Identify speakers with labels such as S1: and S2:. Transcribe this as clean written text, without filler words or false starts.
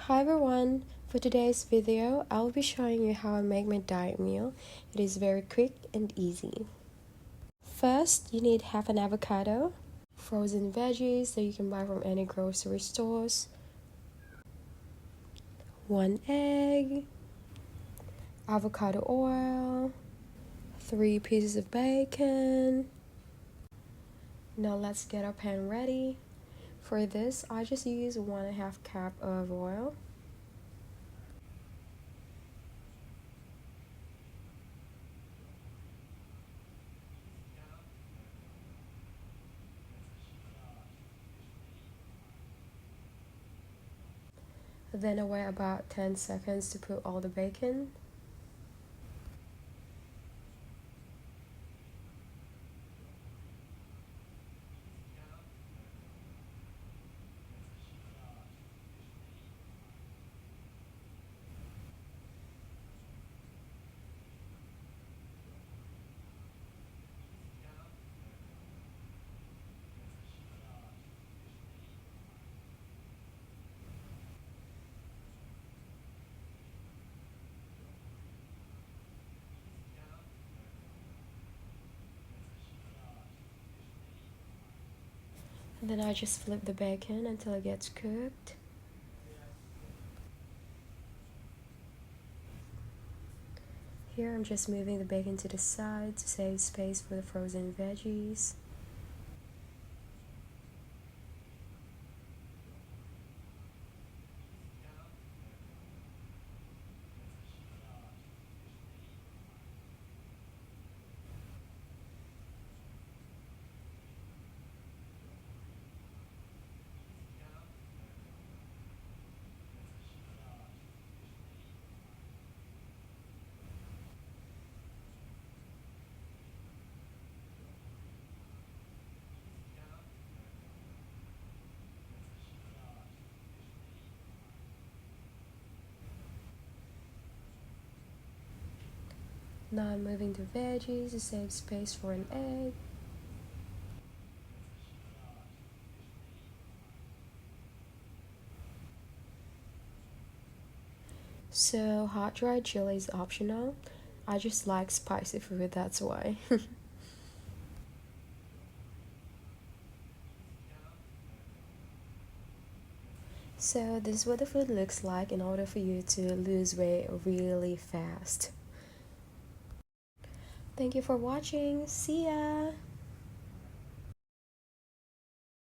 S1: Hi everyone, for today's video, I'll be showing you how I make my diet meal. It is very quick and easy. First, you need half an avocado, frozen veggies that you can buy from any grocery stores, 1 egg, avocado oil, 3 pieces of bacon. Now let's get our pan ready. For this, I just use 1.5 cup of oil. Then I wait about 10 seconds to put all the bacon. And then I just flip the bacon until it gets cooked. Here I'm just moving the bacon to the side to save space for the frozen veggies. Now I'm moving the veggies to save space for an egg. So hot dried chili is optional. I just like spicy food, that's why. So this is what the food looks like in order for you to lose weight really fast. Thank you for watching. See ya!